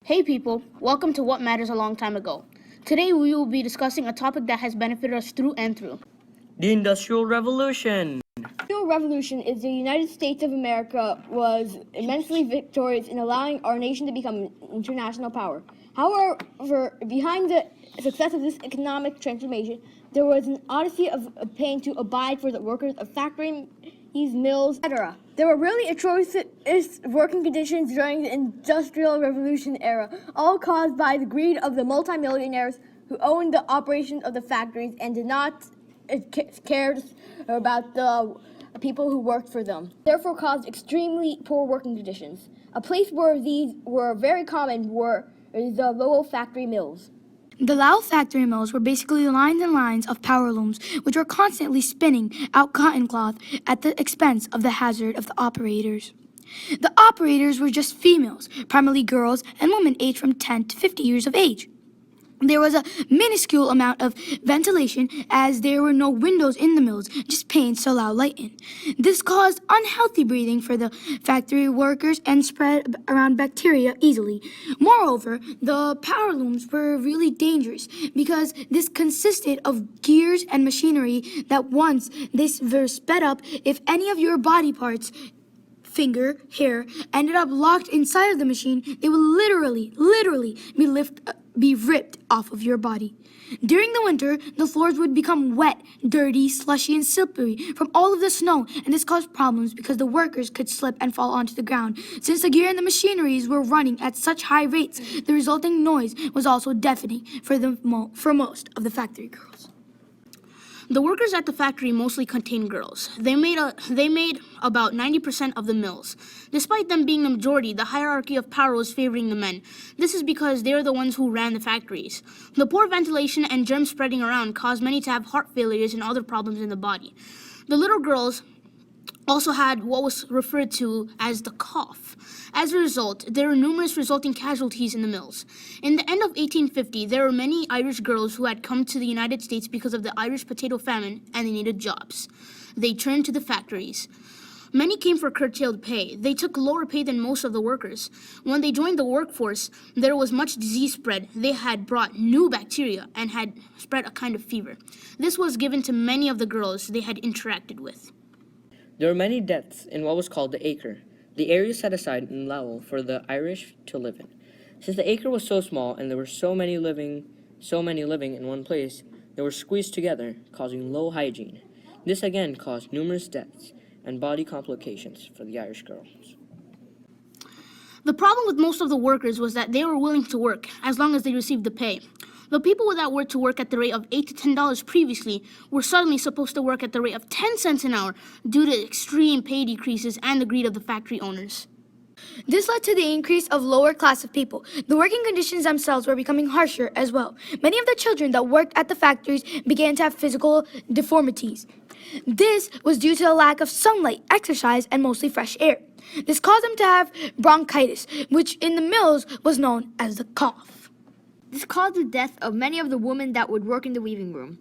Hey people, welcome to What Matters a Long Time Ago. Today we will be discussing a topic that has benefited us through and through. The Industrial Revolution. The Industrial Revolution is the United States of America was immensely victorious in allowing our nation to become an international power. However, behind the success of this economic transformation, there was an odyssey of pain to abide for the workers of factories, mills, etc. There were really atrocious working conditions during the Industrial Revolution era, all caused by the greed of the multimillionaires who owned the operations of the factories and did not care about the people who worked for them, therefore caused extremely poor working conditions. A place where these were very common were the Lowell factory mills. The Lowell factory mills were basically lines and lines of power looms, which were constantly spinning out cotton cloth at the expense of the hazard of the operators. The operators were just females, primarily girls and women aged from 10 to 50 years of age. There was a minuscule amount of ventilation as there were no windows in the mills, just panes to allow light in. This caused unhealthy breathing for the factory workers and spread around bacteria easily. Moreover, the power looms were really dangerous because this consisted of gears and machinery that once they were sped up, if any of your body parts finger, hair, ended up locked inside of the machine, they would literally be ripped off of your body. During the winter, the floors would become wet, dirty, slushy, and slippery from all of the snow, and this caused problems because the workers could slip and fall onto the ground. Since the gear and the machineries were running at such high rates, the resulting noise was also deafening for most of the factory girls. The workers at the factory mostly contained girls. They made about 90% of the mills. Despite them being the majority, the hierarchy of power was favoring the men. This is because they are the ones who ran the factories. The poor ventilation and germs spreading around caused many to have heart failures and other problems in the body. The little girls also had what was referred to as the cough. As a result, there were numerous resulting casualties in the mills. In the end of 1850, there were many Irish girls who had come to the United States because of the Irish potato famine and they needed jobs. They turned to the factories. Many came for curtailed pay. They took lower pay than most of the workers. When they joined the workforce, there was much disease spread. They had brought new bacteria and had spread a kind of fever. This was given to many of the girls they had interacted with. There were many deaths in what was called the acre, the area set aside in Lowell for the Irish to live in. Since the acre was so small and there were so many living in one place, they were squeezed together, causing low hygiene. This again caused numerous deaths and body complications for the Irish girls. The problem with most of the workers was that they were willing to work as long as they received the pay. The people that were to work at the rate of $8 to $10 previously were suddenly supposed to work at the rate of 10 cents an hour due to extreme pay decreases and the greed of the factory owners. This led to the increase of lower class of people. The working conditions themselves were becoming harsher as well. Many of the children that worked at the factories began to have physical deformities. This was due to the lack of sunlight, exercise, and mostly fresh air. This caused them to have bronchitis, which in the mills was known as the cough. This caused the death of many of the women that would work in the weaving room.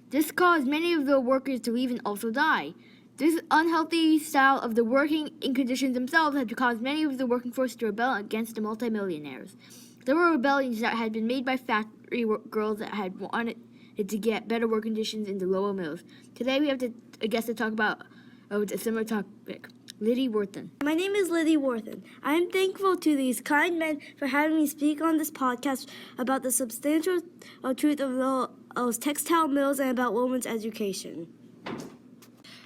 This caused many of the workers to leave and also die. This unhealthy style of the working conditions themselves had caused many of the working force to rebel against the multimillionaires. There were rebellions that had been made by factory girls that had wanted to get better work conditions in the lower mills. Today we have a guest to talk about a similar topic. Liddy Worthen. My name is Liddy Worthen. I am thankful to these kind men for having me speak on this podcast about the substantial truth of those textile mills and about women's education.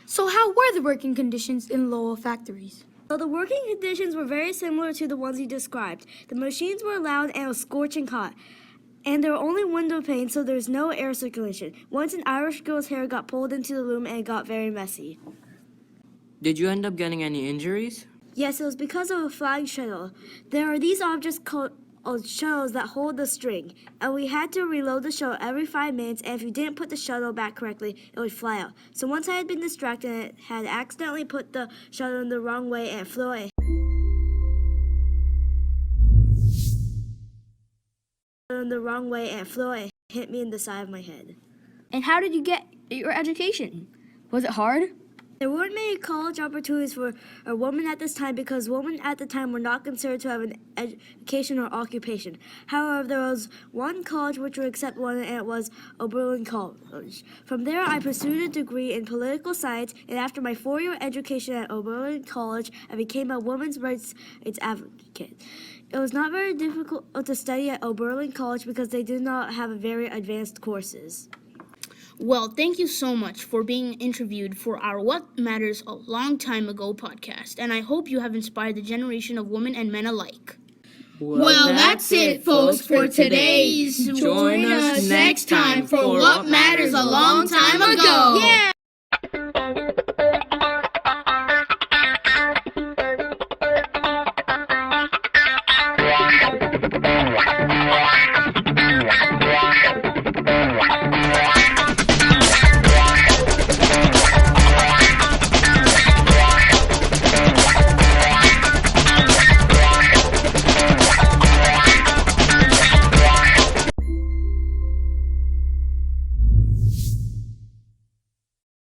So how were the working conditions in Lowell factories? So the working conditions were very similar to the ones you described. The machines were loud and was scorching hot. And there were only window panes, so there was no air circulation. Once an Irish girl's hair got pulled into the loom and it got very messy. Did you end up getting any injuries? Yes, it was because of a flying shuttle. There are these objects called shuttles that hold the string, and we had to reload the shuttle every 5 minutes, and if you didn't put the shuttle back correctly, it would fly out. So once I had been distracted and had accidentally put the shuttle in the wrong way and it flew away. Hit me in the side of my head. And how did you get your education? Was it hard? There weren't many college opportunities for a woman at this time because women at the time were not considered to have an education or occupation. However, there was one college which would accept women, and it was Oberlin College. From there, I pursued a degree in political science, and after my 4-year education at Oberlin College, I became a women's rights advocate. It was not very difficult to study at Oberlin College because they did not have very advanced courses. Well, thank you so much for being interviewed for our What Matters a Long Time Ago podcast, and I hope you have inspired the generation of women and men alike. Well, that's it, folks, for today's. Join us next time for What Matters a Long Time Ago. Yeah!